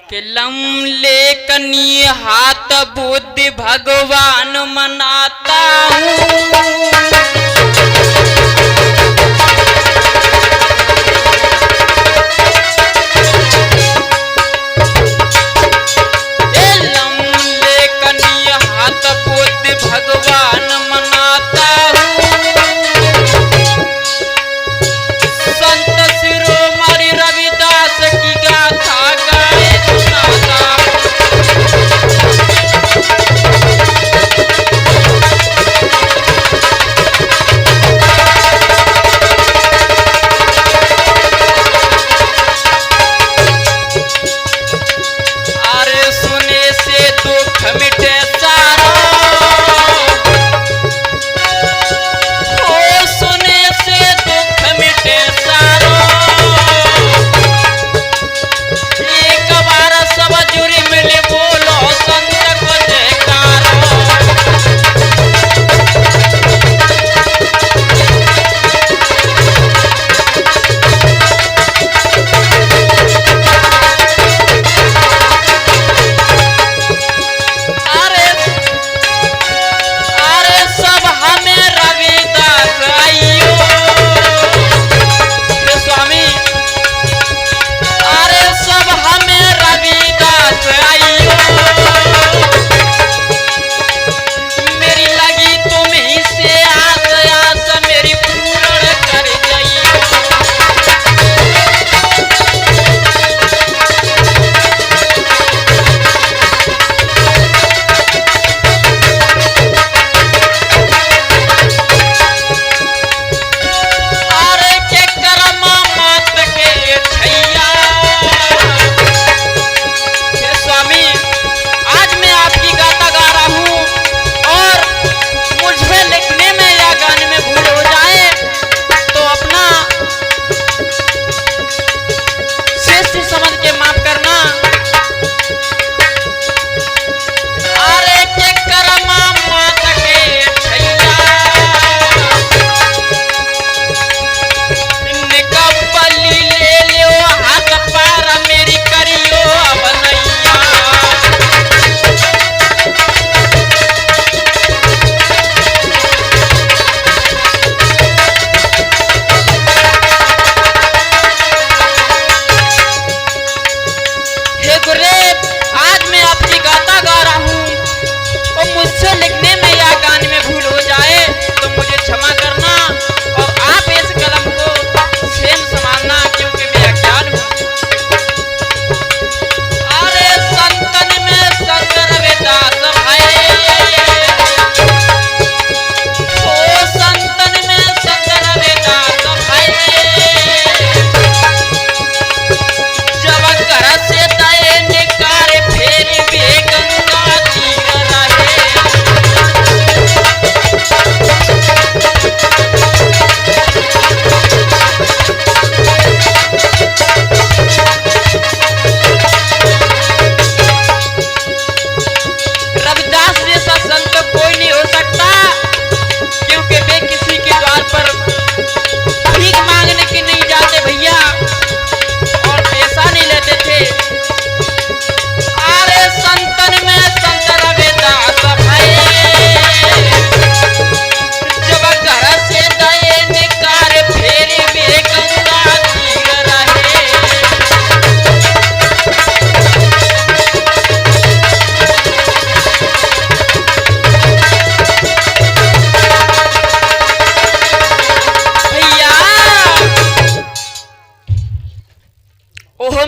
कि लमले कनी हाथ बुद्धि भगवान मनाता हूँ। भगवान मनाता हूँ। संत शिरोमणि रविदास की गाथा गाए सुनाता अरे सुने से दुख मिटे सारा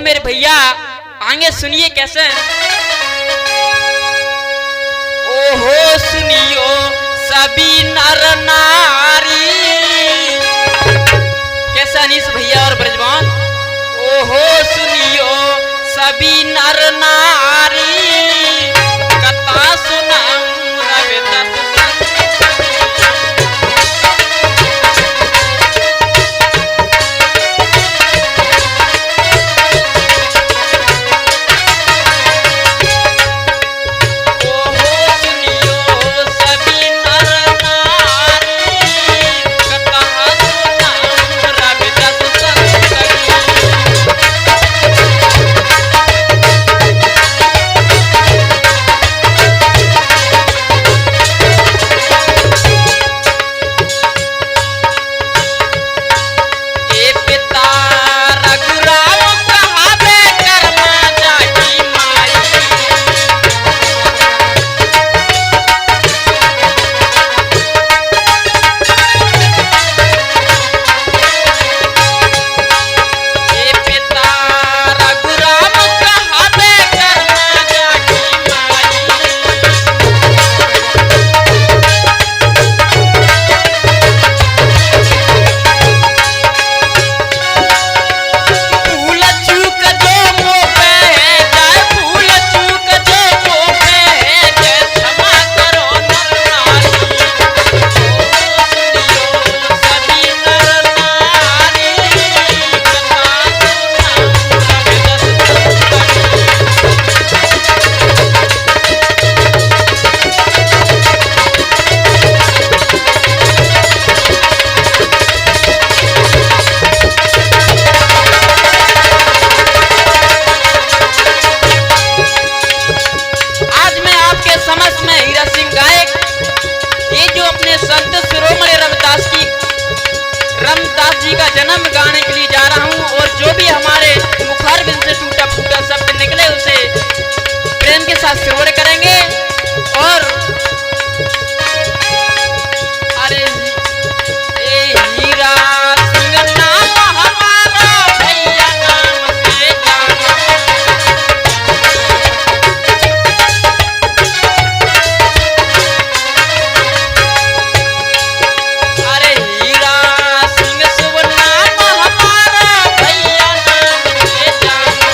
मेरे भैया आगे सुनिए कैसे। ओहो सुनियो सभी नर नारी, कैसा अनीस भैया और ब्रजवान। ओहो सुनियो सभी नर नारी, कथा सुनाऊं रविदास कथा श्रवण करेंगे। और अरे ए हीरा सिंह नाम हमारा भैया नाम से जाना। अरे हीरा सिंह शुभ नाम हमारा भैया नाम से जाना।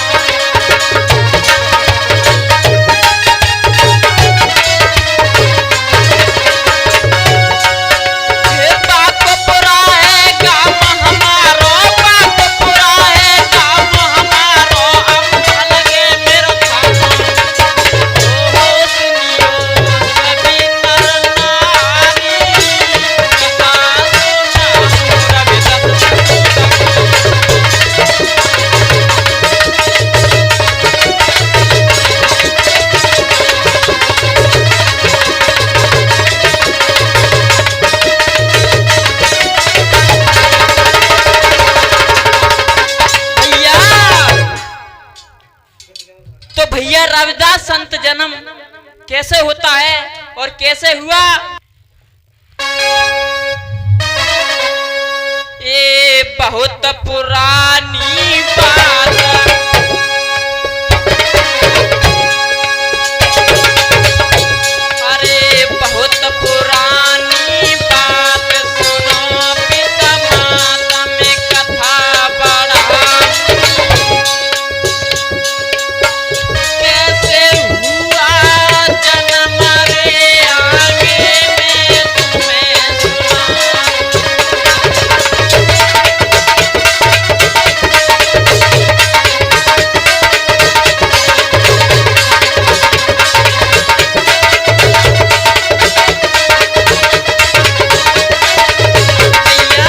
ये बातपुरा है गाँव हमारो, बातपुरा है गाँव हमारो, अम्मा लगे मेरो थाना। ओहो सुनियो सभी नर नारी, कथा सुनाऊं रविदास। भैया तो भैया रविदास संत जन्म कैसे होता है और कैसे हुआ, ये बहुत पुरानी बात। अरे बहुत पुरानी बात सुनो पिता माता में कथा बड़ा। कैसे हुआ जन्म रे आगे मैं तुम्हें सुनाऊं। भैया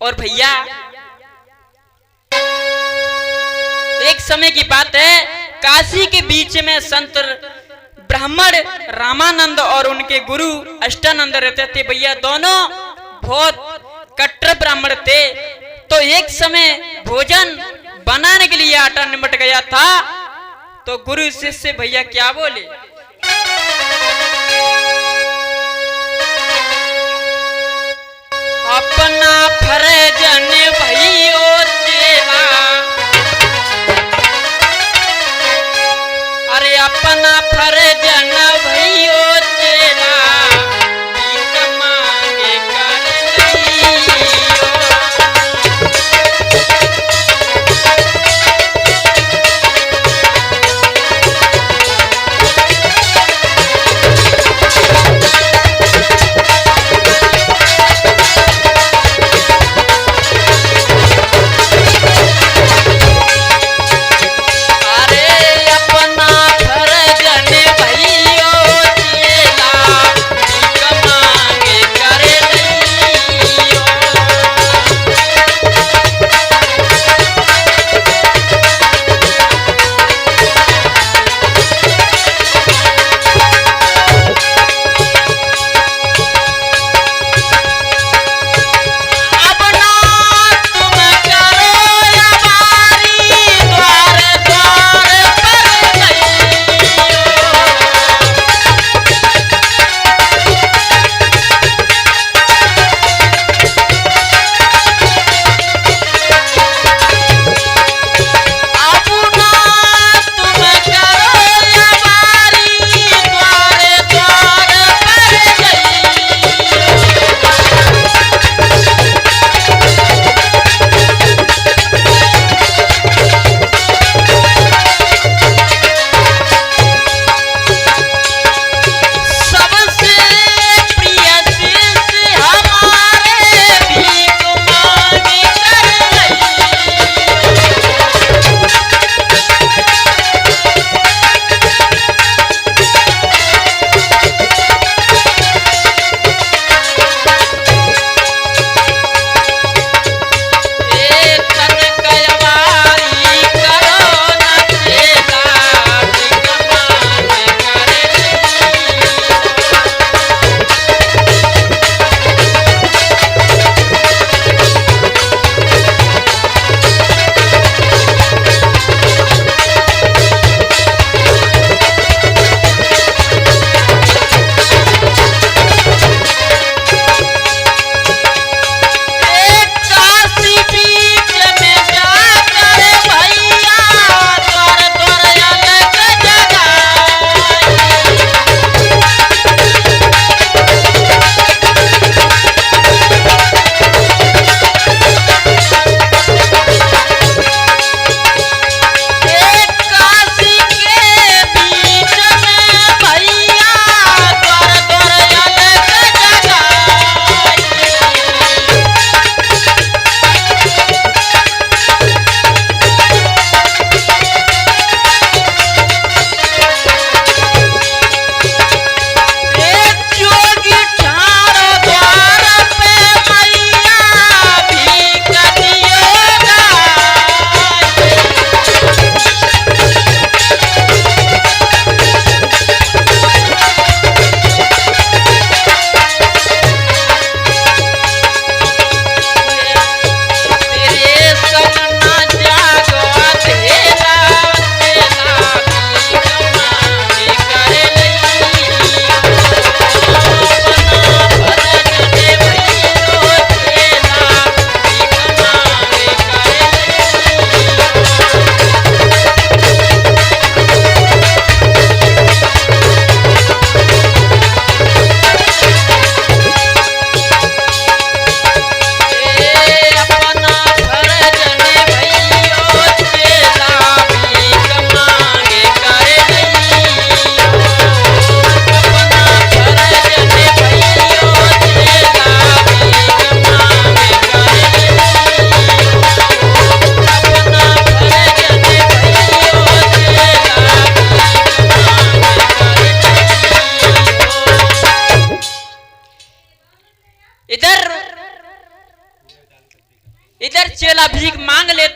और भैया एक समय की बात है, काशी के बीच में संत ब्राह्मण रामानंद और उनके गुरु अष्टानंद रहते थे। भैया दोनों बहुत कट्टर ब्राह्मण थे। तो एक समय भोजन बनाने के लिए आटा निमट गया था, तो गुरु शिष्य भैया क्या बोले, अपना फर्जन भइयो चेला। अरे अपना फर्जन भइयो चेला, भीख मांगे कर लइयो।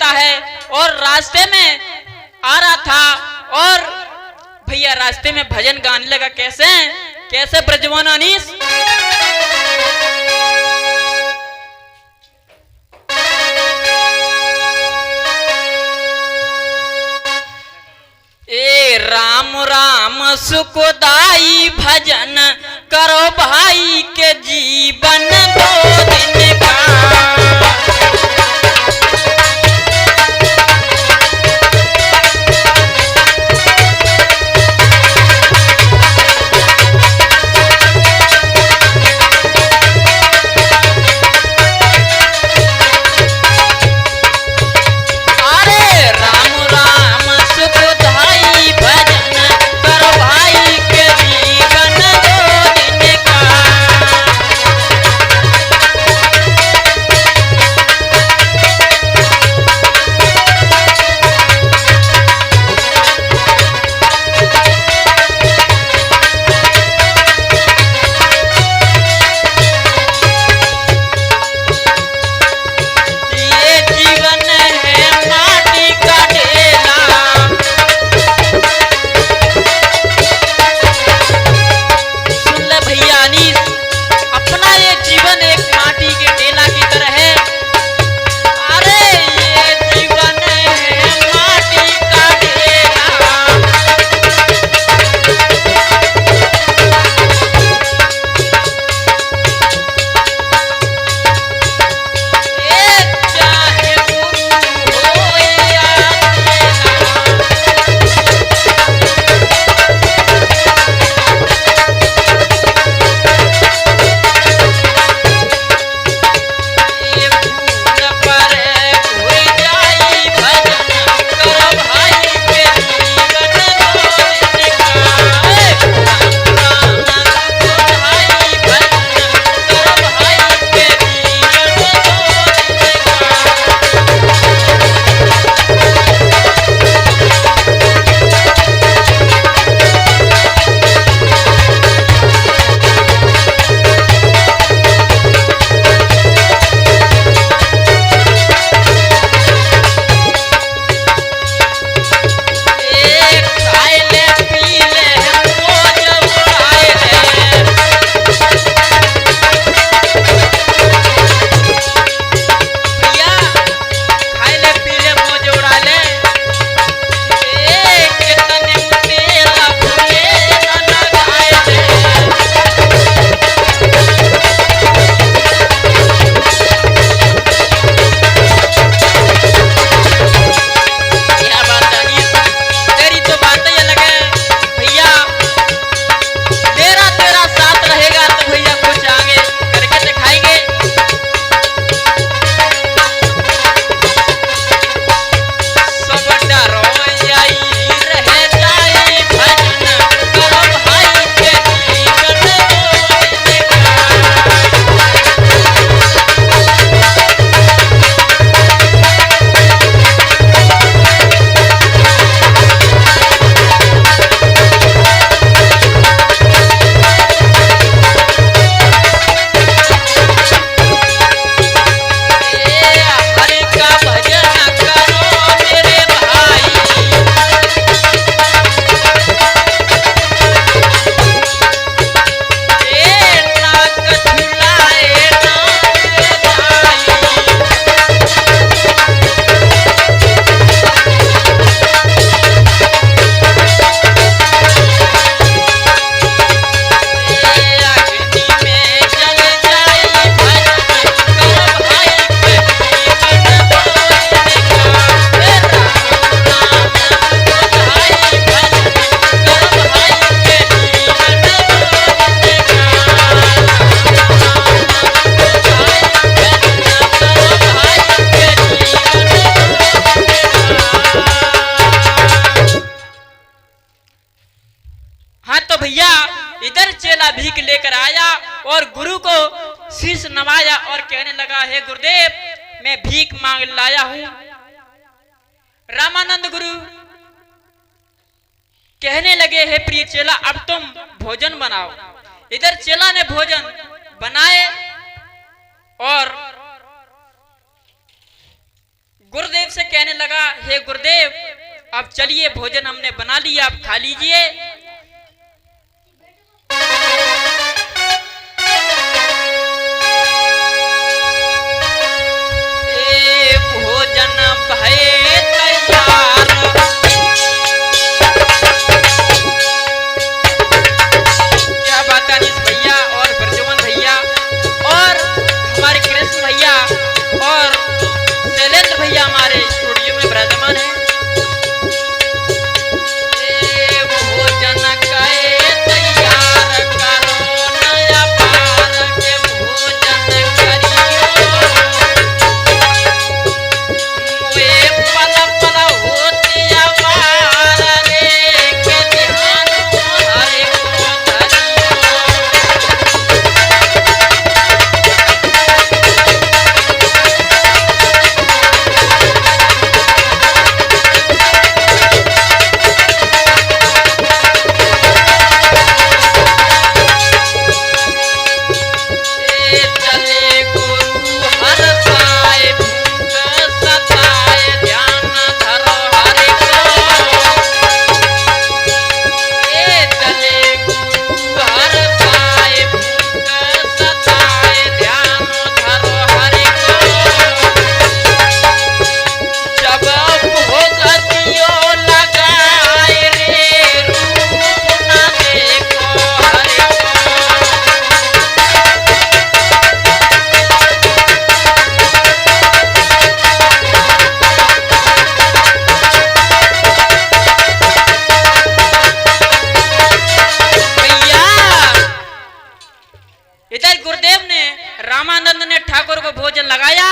लेता है और रास्ते में आ रहा था और भैया रास्ते में भजन गाने लगा। कैसे कैसे ब्रजवान अनीस ए राम राम सुखदाई भजन करो भाई के जीवन दो दिन का। भीख लेकर आया और गुरु को शीश नवाया और कहने लगा, हे गुरुदेव मैं भीख मांग लाया हूं। रामानंद गुरु कहने लगे, हे प्रिय चेला अब तुम भोजन बनाओ। इधर चेला ने भोजन बनाए और गुरुदेव से कहने लगा, हे गुरुदेव, अब चलिए, भोजन हमने बना लिया, आप खा लीजिए। भोजन भय तैयार, क्या बात है अनीस भैया और ब्रजमन भैया और हमारे कृष्ण भैया और शैलेंद्र भैया हमारे स्टूडियो में विराजमान है। भोजन कहे तैयार करो, नया पार के भोजन करियो, मुए पल पल होते अवार रे, के ध्यान हरे को धरियो। चले गुरु हर साए, भूख सताए, ध्यान धरो हरि को। चले गुरु हर साए, भूख सताए, ध्यान धरो हरि को। जब भोग दियो लगाए रे, रूप न देखो हरि को। भैया, इधर गुरुदेव ने रामानंद ने ठाकुर को भोजन लगाया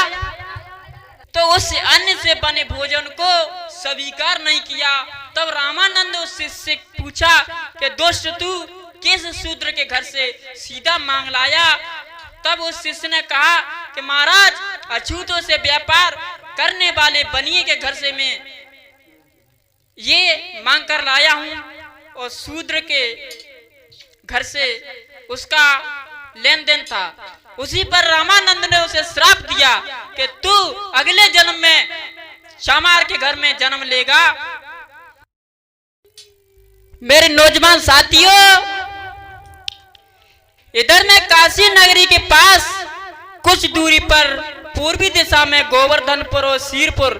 तो उस अन्न से बने भोजन को स्वीकार नहीं किया। तब रामानंद उस शिष्य से पूछा कि दोस्त, तू किस शूद्र के घर से सीधा मांग लाया? तब उस शिष्य ने कहा कि महाराज, अछूतों से व्यापार करने वाले बनिए के घर से मैं ये मांग कर लाया हूँ, और शूद्र के घर से उसका लेन देन था। उसी पर रामानंद ने उसे श्राप दिया कि तू अगले जन्म में चामार के घर में जन्म लेगा। मेरे नौजवान साथियों, इधर में काशी नगरी के पास कुछ दूरी पर पूर्वी दिशा में गोवर्धनपुर और शीरपुर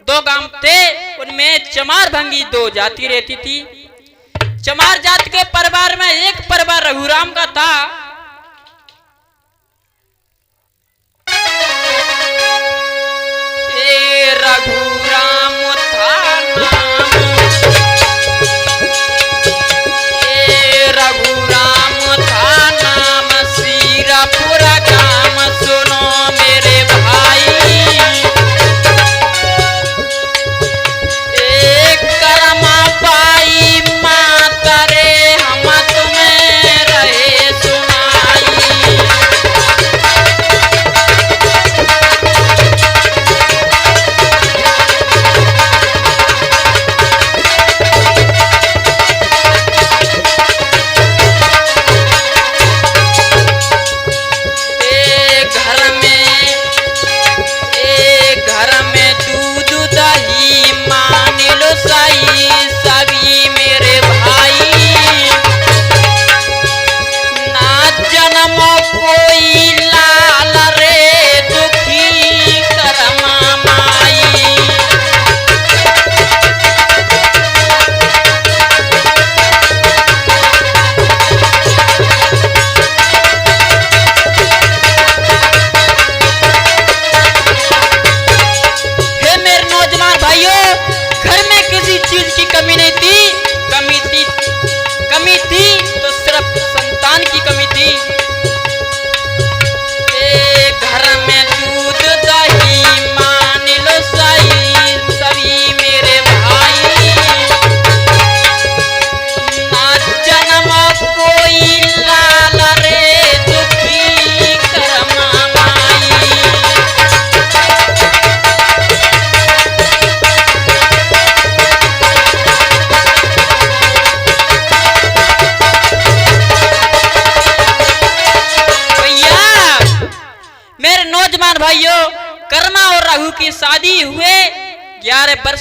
दो गांव थे। उनमें चमार भंगी दो जाति रहती थी। चमार जात के परिवार में एक परिवार रघुराम का था। रघुराम था नाम, रघुराम था नाम, शीरपुर गाम सुनो मेरे भाई। एक कर्मा पाई माता रे, हम तुम्हें रहे सुनाई।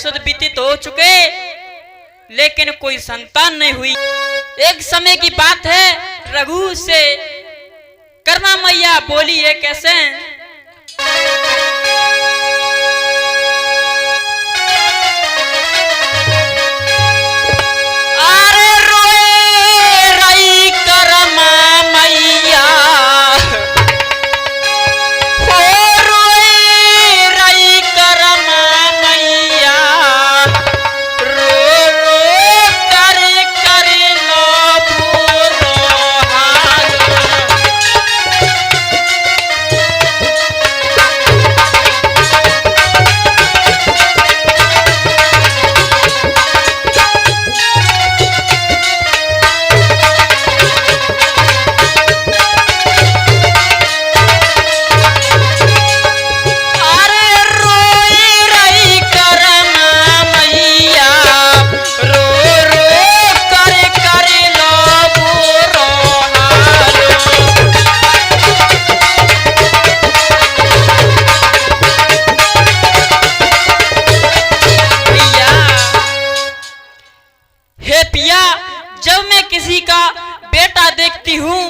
वर्ष व्यतीत हो चुके लेकिन कोई संतान नहीं हुई। एक समय की बात है, रघु से करुणा मैया बोली है कैसे, देखती हूँ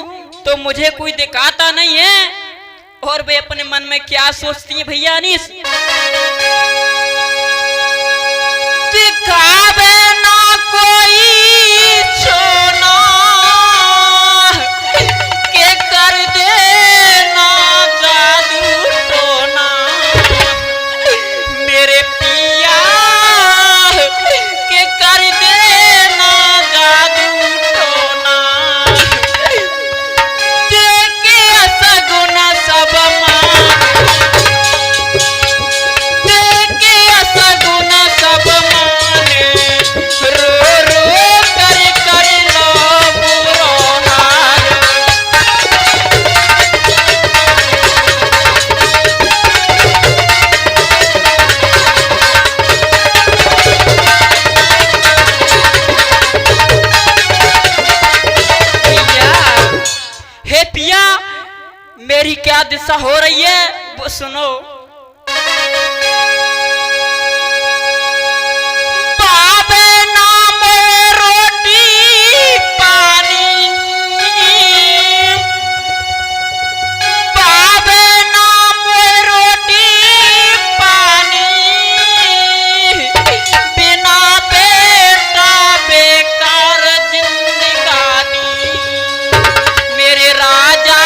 तो मुझे कोई दिखाता नहीं है। और वे अपने मन में क्या सोचती है भैया अनीस, दिखावे ना कोई छोना के कर देना जादू टोना, मेरे पिया के कर देना जादू टोना, देके सगुन सब मेरी क्या दिशा हो रही है वो सुनो। बाबे नाम रोटी पानी, बाबे नाम रोटी पानी, बिना बेटा बेकार जिंदगानी, मेरे राजा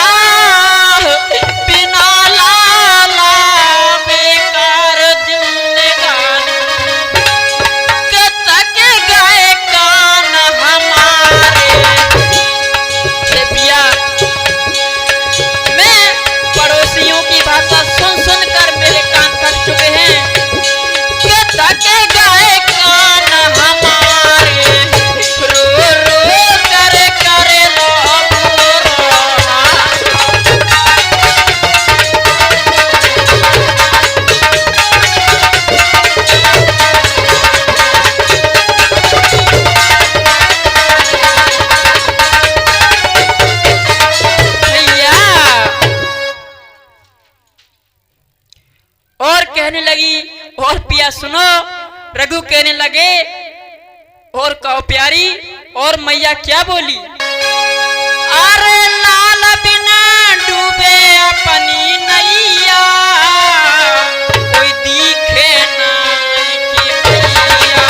कहने लगी और पिया सुनो। रघु कहने लगे और कहो प्यारी, और मैया क्या बोली, अरे लाल बिना डूबे अपनी नैया, कोई दिखे ना कि भैया,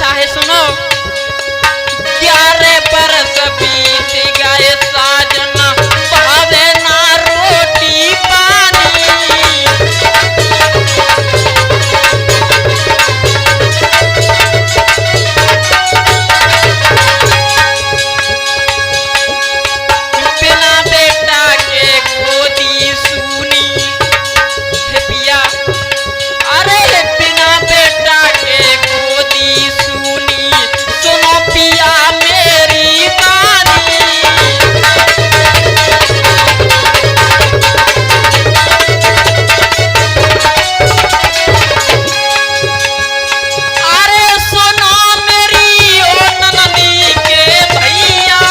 कैसा है सुनो। 11 बरस बीत गए साजना, भावे ना रोटी पानी। बिना बेटा के गोदी सूनी है पिया, अरे बिना बेटा के गोदी सूनी, सुनो पिया मेरी बानी। अरे सुनो मेरी ओ नंदी के भैया,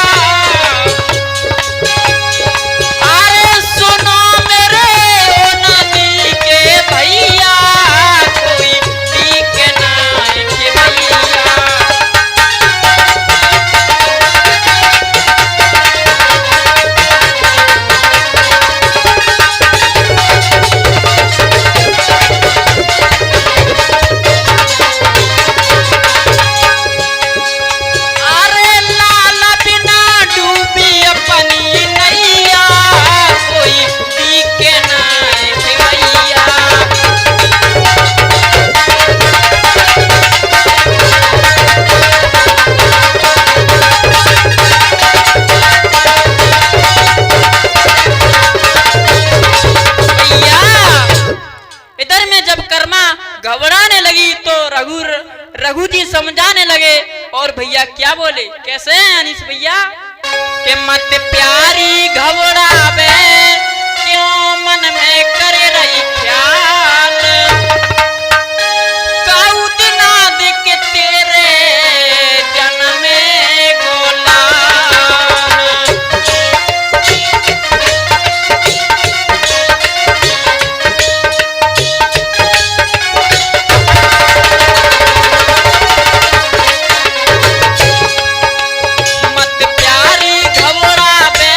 अरे सुनो मेरे ओ नंदी के भैया, कोई ठीक नहीं के भैया। अरे लाल बिना डूबी अपनी नैया, कोई दिखे नहीं के भैया। भैया इधर में जब कर्मा घबराने लगी तो रघु जी समझाने लगे। और भैया क्या बोले, कैसे हैं अनीस भैया? के मत प्यारी घबरावे, क्यों मन में करे रही ख्याल, काऊ दिना दिख तेरे जन्मे गोलाल। मत प्यारी घबरावे,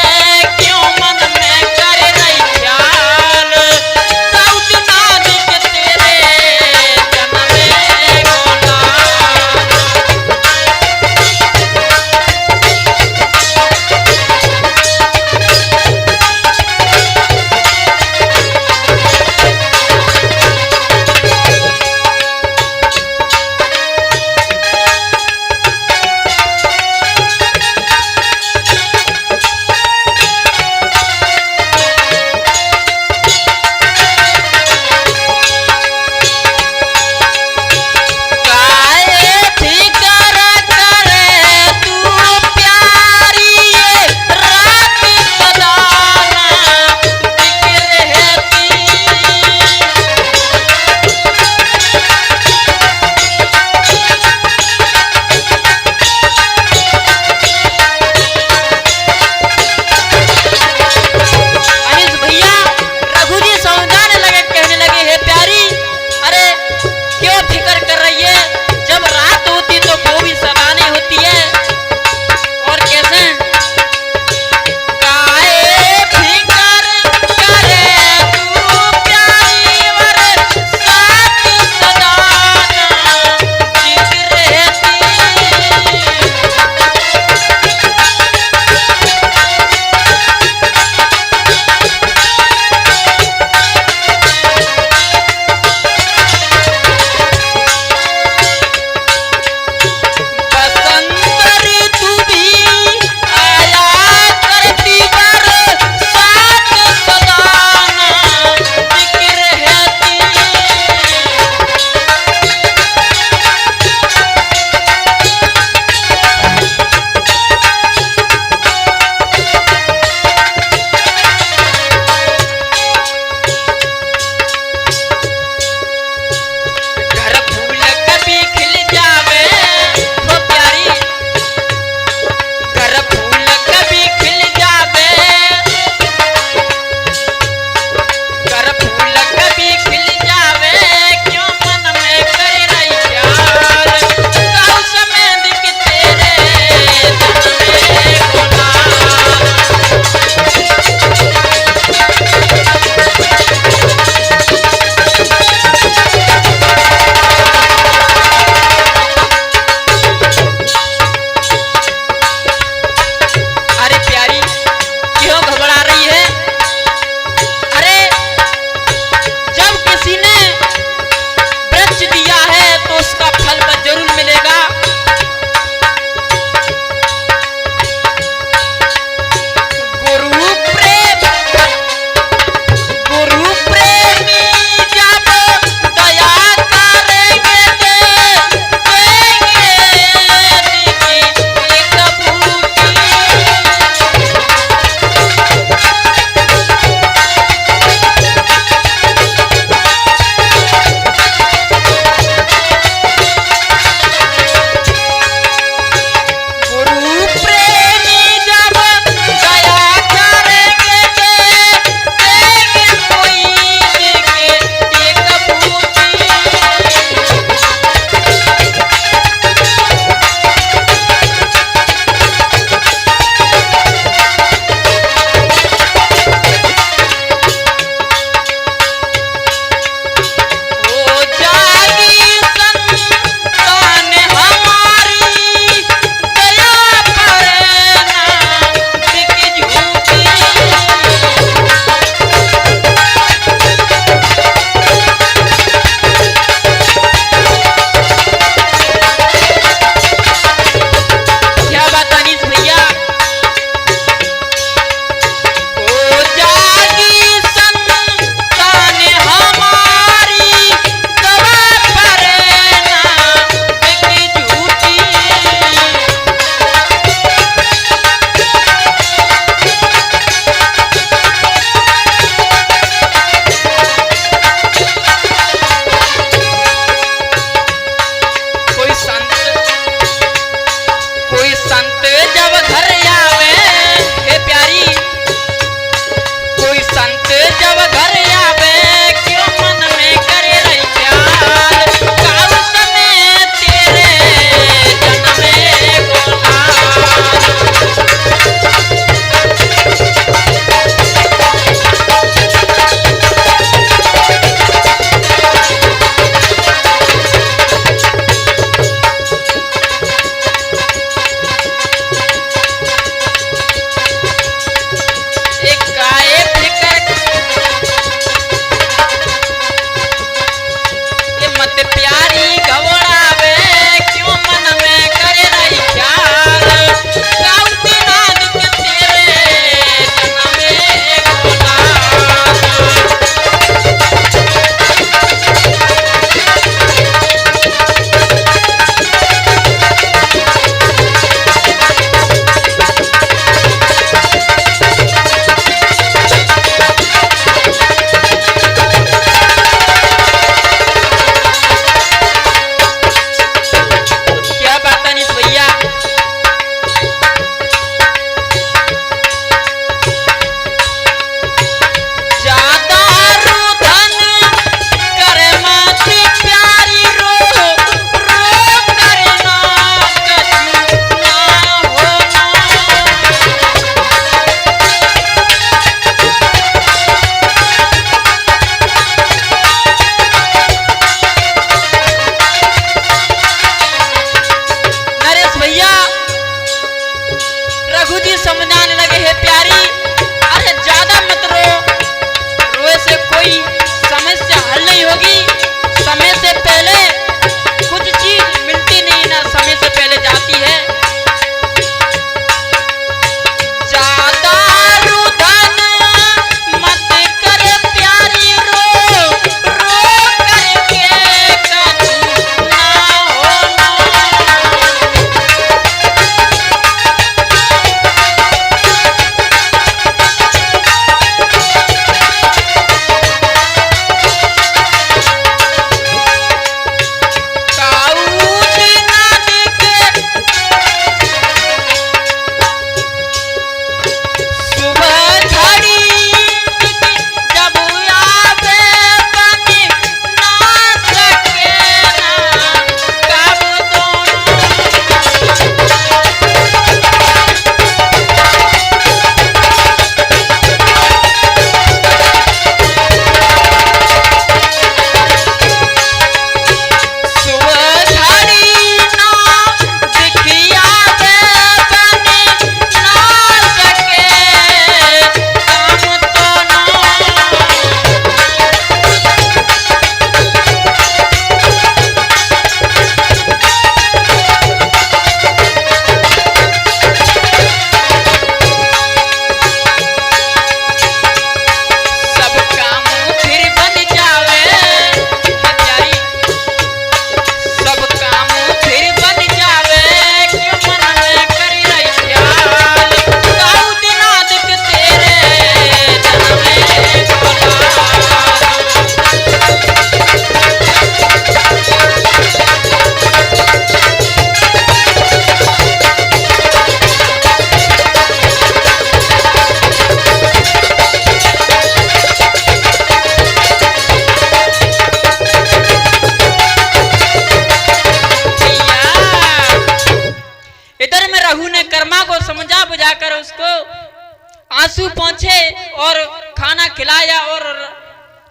से और खाना खिलाया और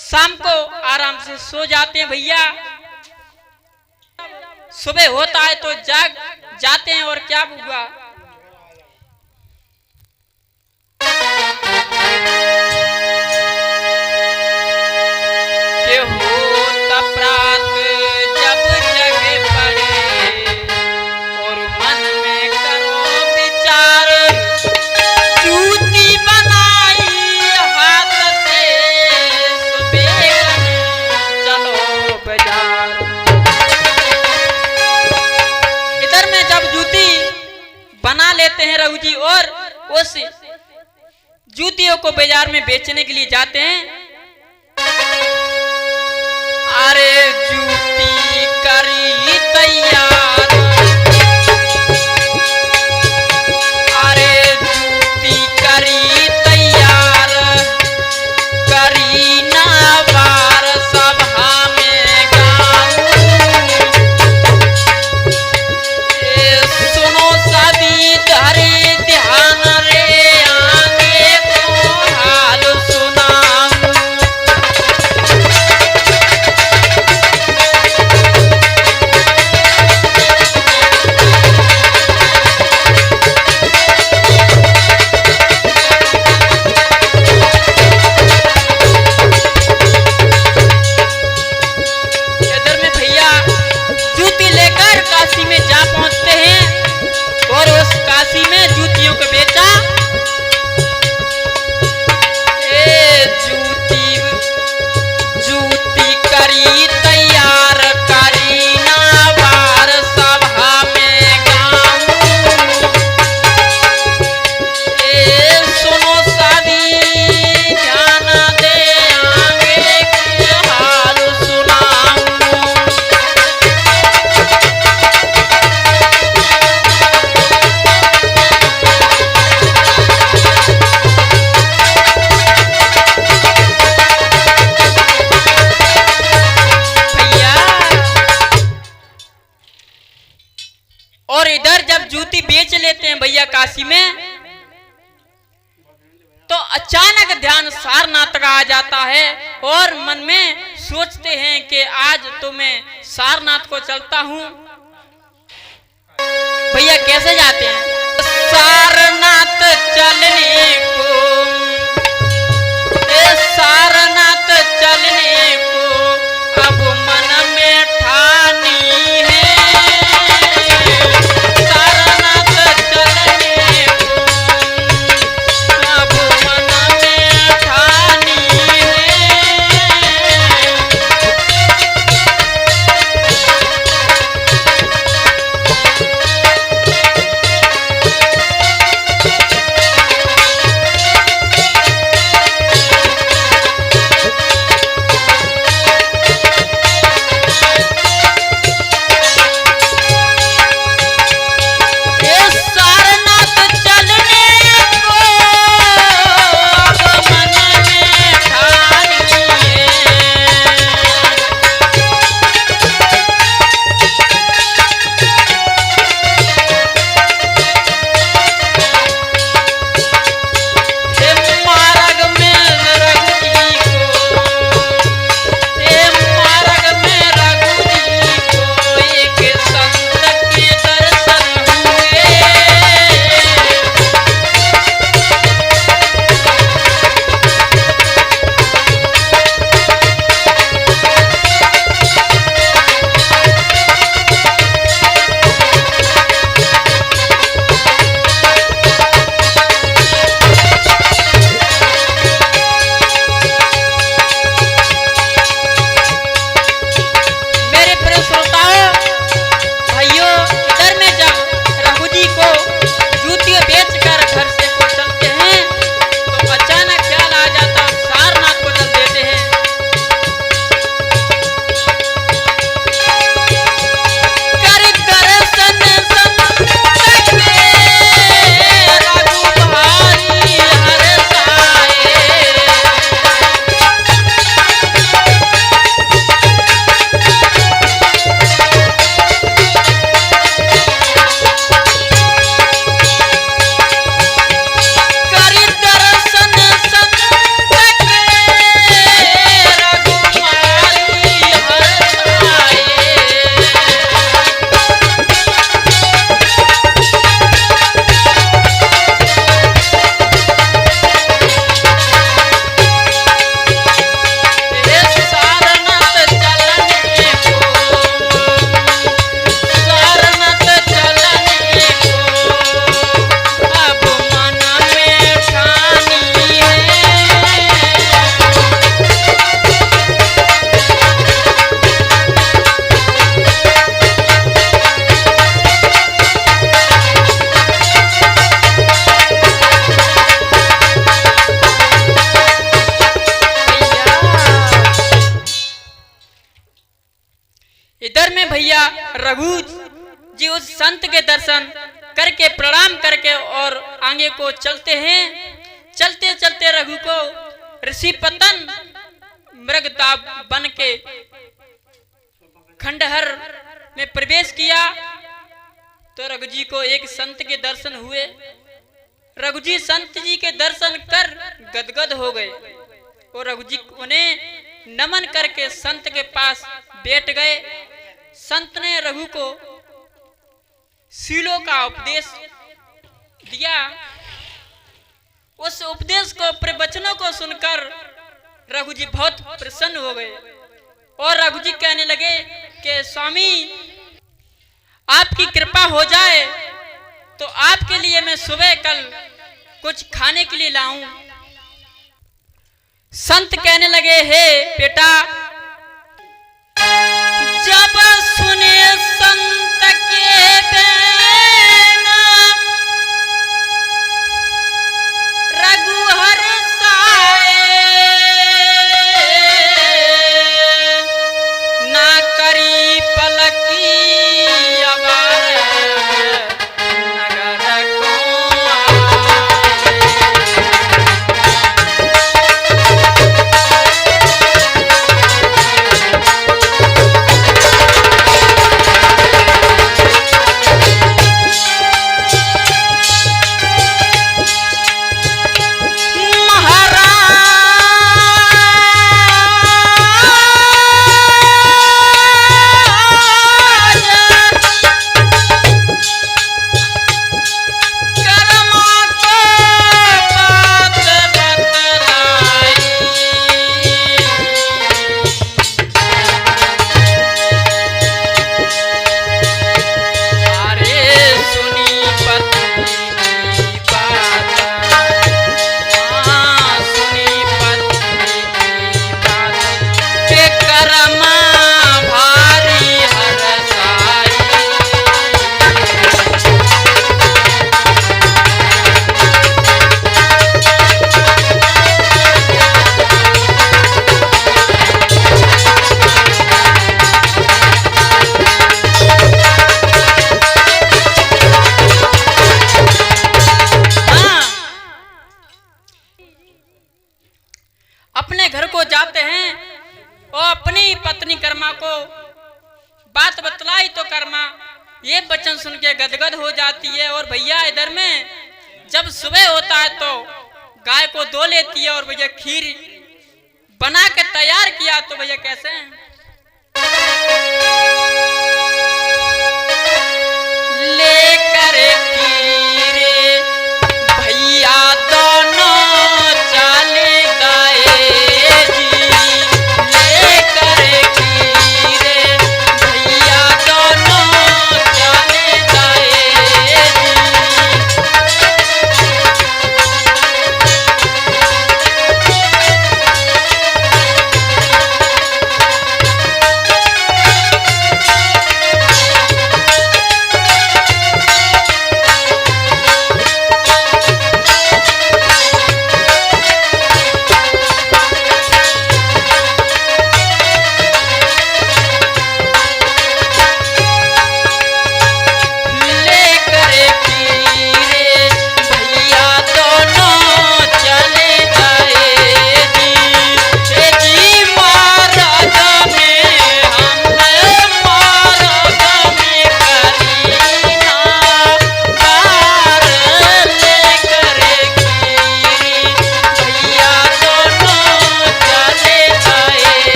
शाम को आराम से सो जाते हैं भैया। सुबह होता है तो जाग जाते हैं और क्या हुआ, के होता प्रात जब जग पड़े और मन में करो विचार, जूती बनाई हाथ से सुबह चलो बाजार। इधर में जब जूती बना लेते हैं रहू जी और उस जूतियों को बाजार में बेचने के लिए जाते हैं। अरे जूती करी तैयार, अरे जूती करी तैयार, करी ना बार सभा में गाऊं। सुनो सभी धरे ध्यान रे, आगे को हाल सुनाऊं। इधर में भैया जूती लेकर काशी में जा पहुंचते हैं और उस काशी में जूतियों को बेचा। जूती जूती करी तैयार, करी ना बार सभा में गाऊं। सुनो सभी ध्यान दे, आगे के हाल सुनाऊं। भैया और इधर जब जूती बेच लेते हैं भैया काशी में, तो अचानक ध्यान सारनाथ का आ जाता है और मन में सोचते हैं कि आज तो मैं सारनाथ को चलता हूं। भैया कैसे जाते हैं, सारनाथ चलने को, सारनाथ चलने को अब मन में ठानी है। सारनाथ चलने को अब मन में ठानी है। रघु जी उस संत के दर्शन करके प्रणाम करके और आगे को चलते हैं। चलते चलते रघु को ऋषि पतन मृगदाब बन के खंडहर में प्रवेश किया तो रघु जी को एक संत के दर्शन हुए। रघु जी संत जी के दर्शन कर गदगद हो गए और रघु जी उन्हें नमन करके संत के पास बैठ गए। संत ने रघु को शीलों का उपदेश दिया। उस उपदेश को प्रवचनों को सुनकर रघु जी बहुत प्रसन्न हो गए और रघु जी कहने लगे कि स्वामी आपकी कृपा हो जाए तो आपके लिए मैं सुबह कल कुछ खाने के लिए लाऊं। संत कहने लगे हे बेटा, जब सुने संत के बैना रघु हर्षाए, ना करी पलकी अवर नगर को अपने घर को जाते हैं और अपनी पत्नी कर्मा को बात बतलाई तो कर्मा ये वचन सुन के गदगद हो जाती है। और भैया इधर में जब सुबह होता है तो गाय को धो लेती है और भैया खीर बना के तैयार किया तो भैया कैसे लेकर खीरे भैया दोनों चले गए जी, लेकर खीरे भैया दोनों चले गए जी।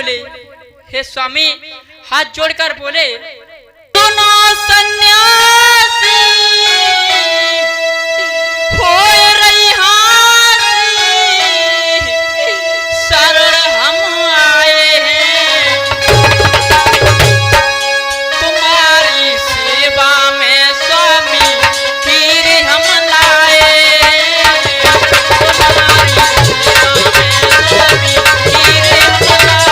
बोले, हे स्वामी, हाथ जोड़कर बोले, सुनो सन्यासी हो रही हासी, शरण हम आए हैं तुम्हारी सेवा में स्वामी, खीर हम लाए, तुम्हारी सेवा में स्वामी, खीर हम लाए।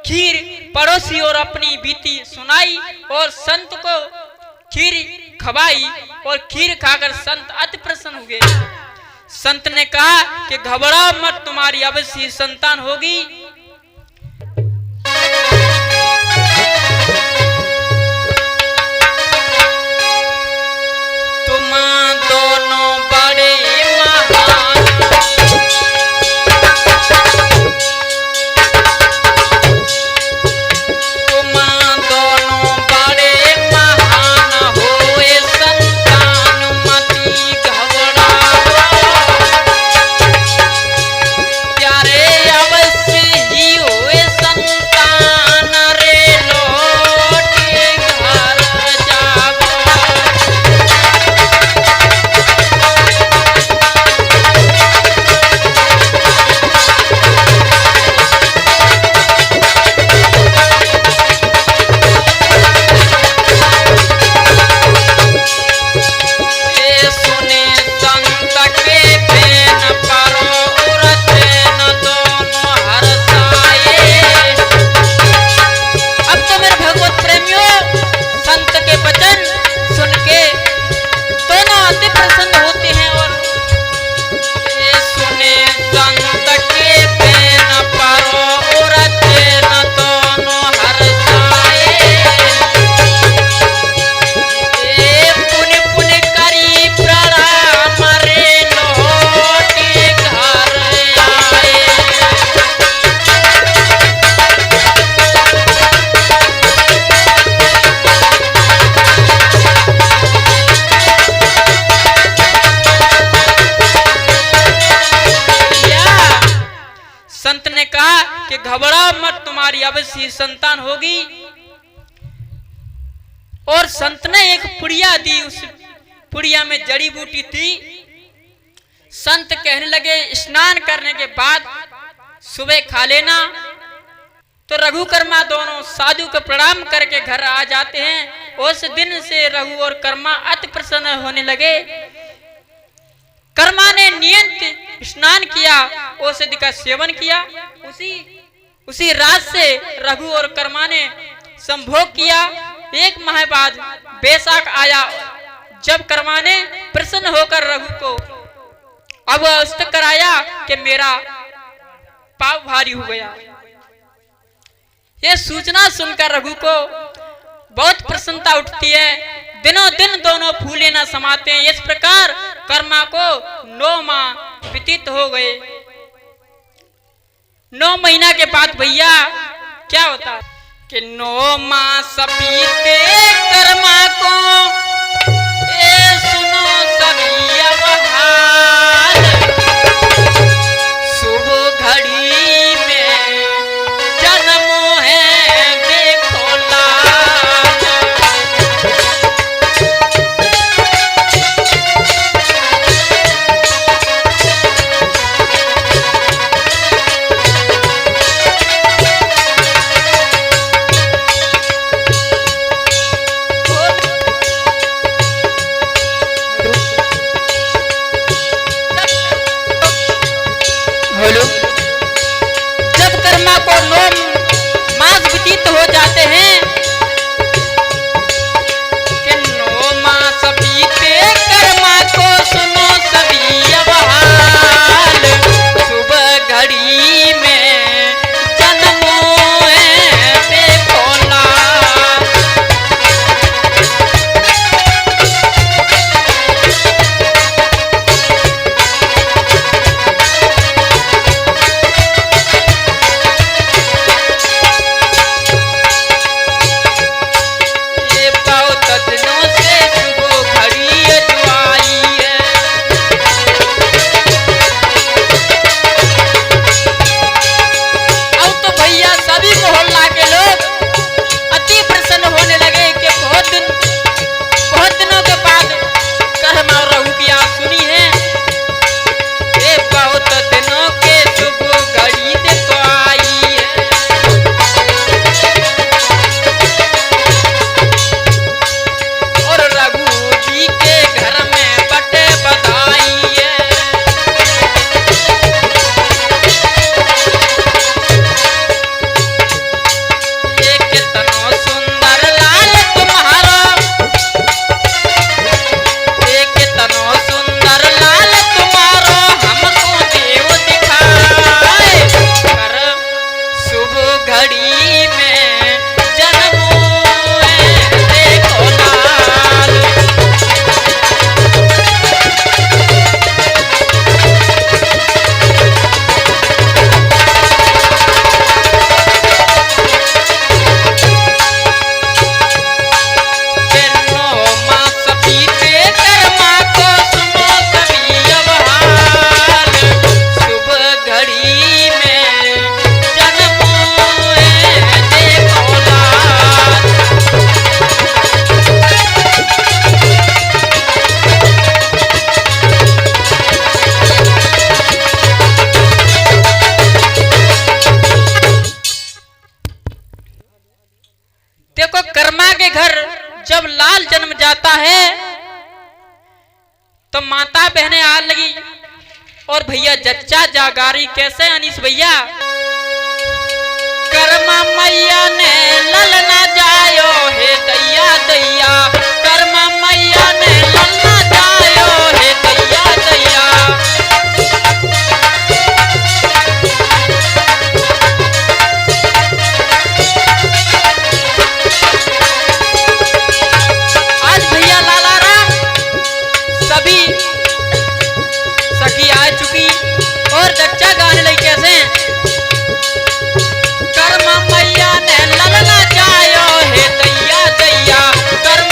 खीर पड़ोसी और अपनी बीती सुनाई और संत को खीर खवाई और खीर खाकर संत अति प्रसन्न हुए। संत ने कहा कि घबराओ मत, तुम्हारी अवश्य संतान होगी। तुम दोनों बड़े महान, तुम दोनों बड़े महान होए संतान, मती घबराओ, प्यारे अवश्य अवश्य ही संतान होगी। और संत ने एक पुड़िया दी, उस पुड़िया में जड़ी बूटी थी। संत कहने लगे स्नान करने के बाद सुबह खा लेना। तो रघुकर्मा दोनों साधु को प्रणाम करके घर आ जाते हैं। उस दिन से रघु और कर्मा अति प्रसन्न होने लगे। कर्मा ने नियंत स्नान किया, औषधि का सेवन किया। उसी रात से रघु और कर्मा ने संभोग किया। एक माह बाद बैसाख आया, जब कर्मा ने प्रसन्न होकर रघु को अवस्थ कराया कि मेरा पाप भारी हो गया। यह सूचना सुनकर रघु को बहुत प्रसन्नता उठती है। दिनों दिन दोनों फूले न समाते हैं। इस प्रकार कर्मा को 9 माह व्यतीत हो गए। 9 महीना के बाद भैया क्या होता है कि 9 मास बीते कर्मा को, ए सुनो सभी अब हाल। शुभ घड़ी में जन्म है देखो लाल। जब कर्मा को 9 मास व्यतीत हो जाते हैं कि 9 मास बीते कर्मा को, सुनो सभी अब हाल। शुभ घड़ी में जन्म है देखो लाल। ये बहुत दिनों से शुभ घड़ी जो आई है। अब तो भैया सभी मोहल्ला के लोग अति प्रसन्न होने लगे कि बहुत दिनों के बाद कर्मा और रघु की आवाज सुनी है। ये बहुत दिनों के शुभ घड़ी देखो आई है। और रघु जी के घर में बटे बधाई है। ये कितना सुंदर लाल तुम्हारा, ये कितना सुंदर लाल तुम्हारा, हमको देव दिखाए। कर शुभ घड़ी में जन्म है देखो लाल। के 9 मास बीते कर्मा को, सुनो सभी अब हाल। शुभ घड़ी में जन्म है देखो लाल। देखो कर्मा के घर जब लाल जन्म जाता है तो माता बहनें आ लगी। और भैया जच्चा जागारी कैसे अनीस भैया। कर्मा मैया ने ललना जायो हे दैया दैया। कर्मा मैया ने ललना जायो हे दैया दैया। आज भैया लाला राम सभी सखी आ चुकी और जच्चा गाने लगी कैसे। कर्मा मैया ने ललना जायो हे दैया दैया। कर्मा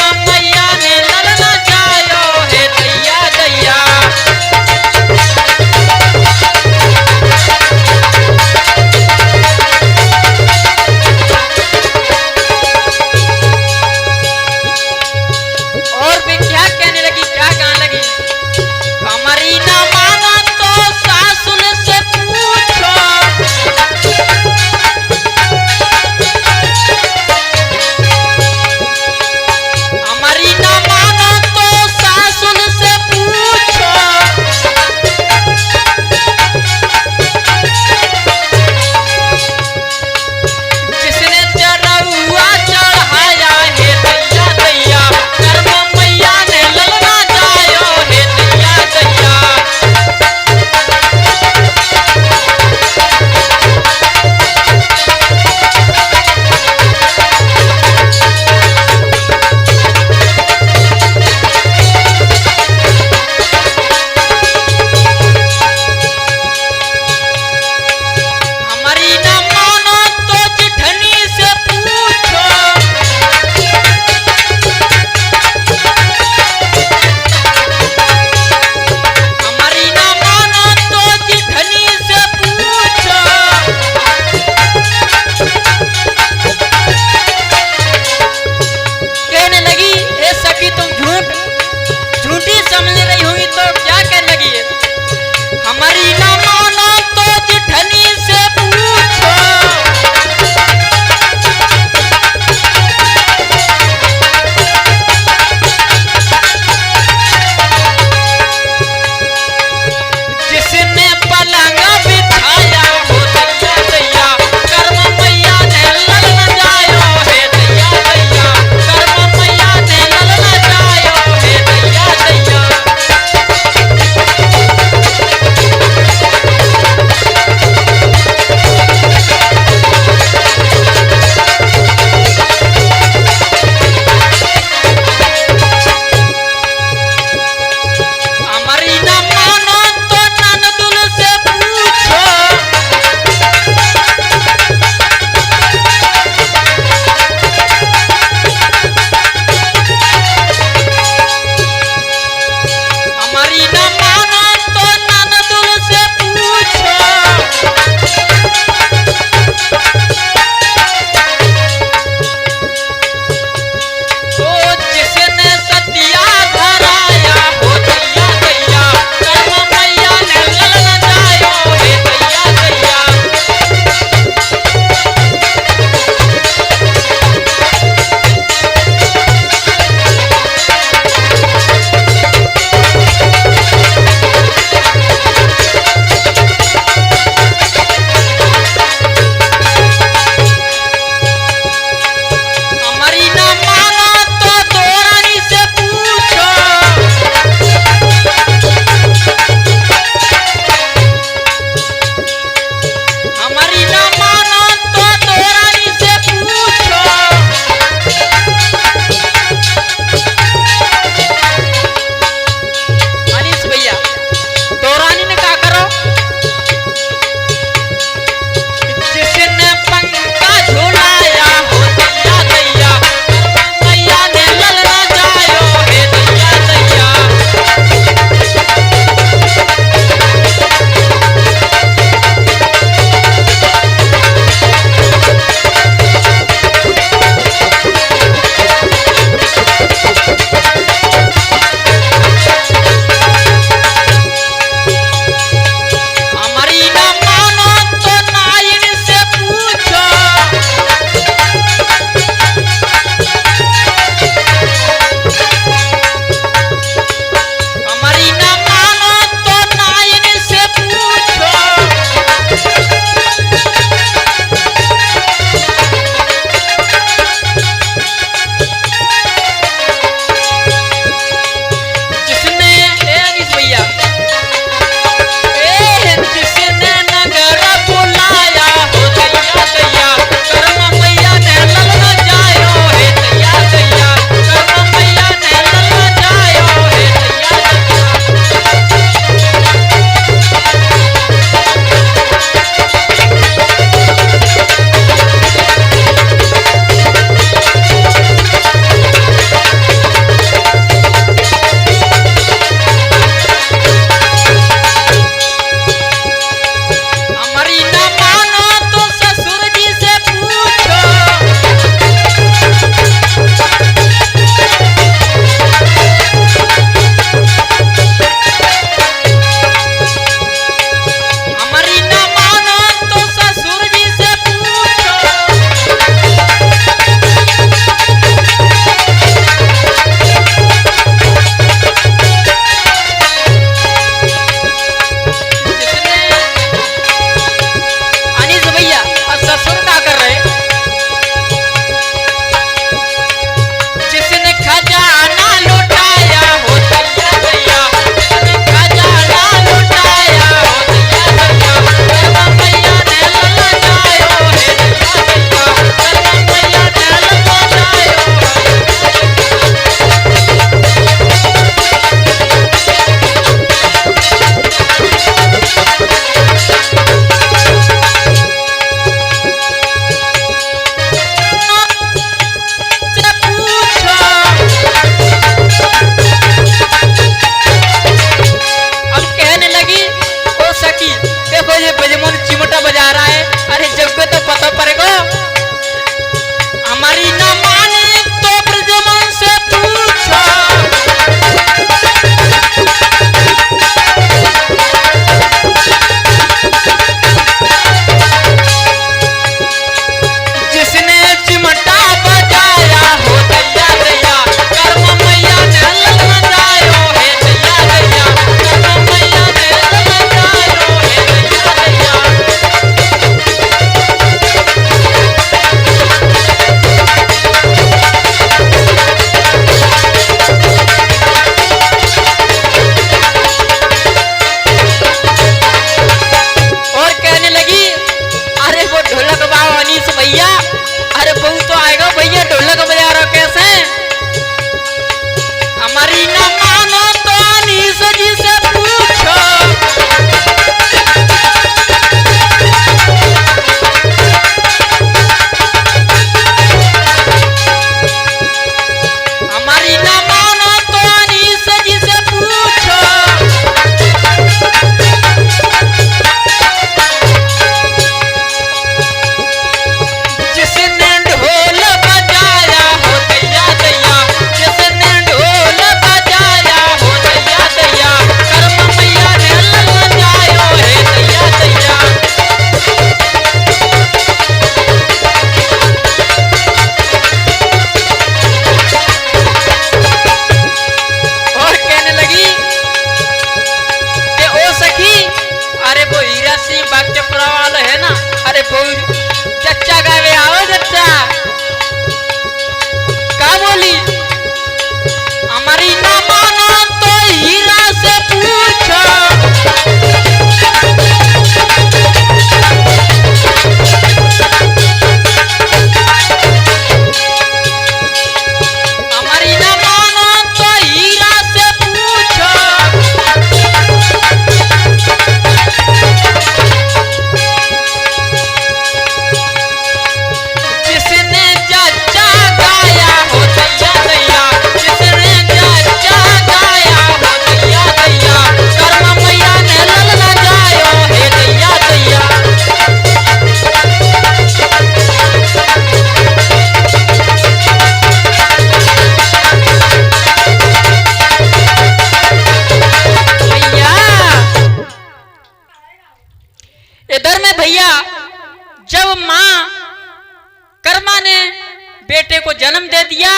जन्म दे दिया।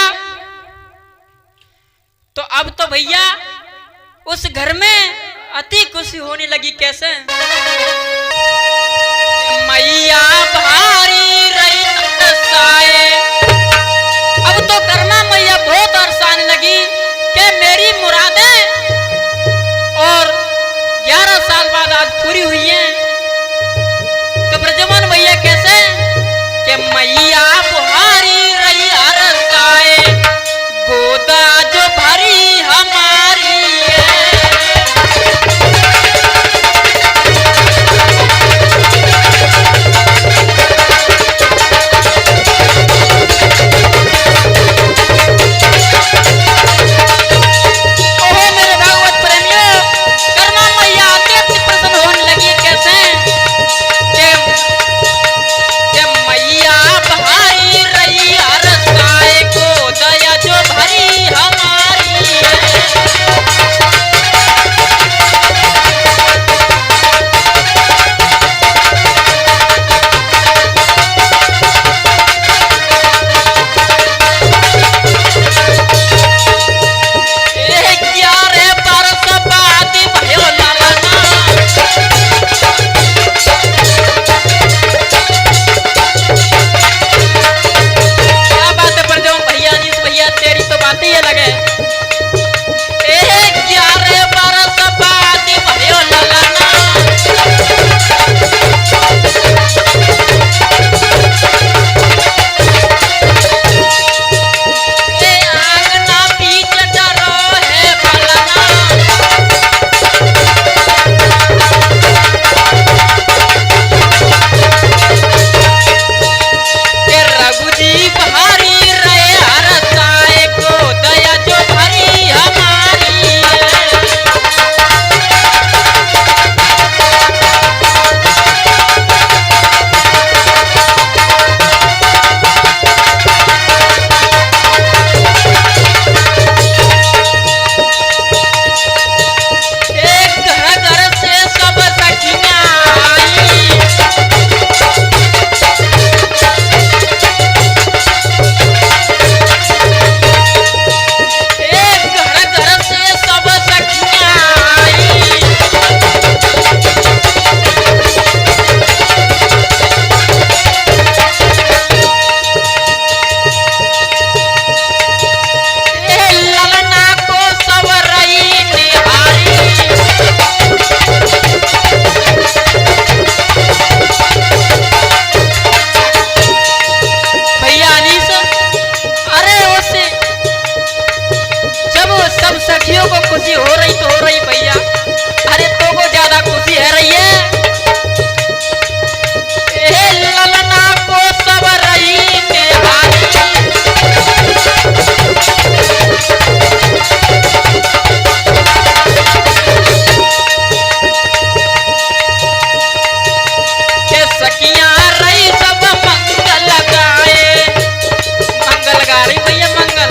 तो अब तो भैया उस घर में अति खुशी होने लगी। कैसे? मैया भारी रही साए, अब तो कर्मा मैया बहुत अरसाने लगी कि मेरी मुरादें और 11 साल बाद आज पूरी हुई हैं। तो ब्रजमोहन भैया कैसे कि मैया बुहारी रही अरसाए, गोदा जो भरी हमारी है। मंगल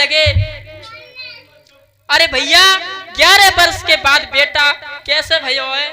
लगे, अरे भैया 11 वर्ष के बाद बेटा कैसे भयो है?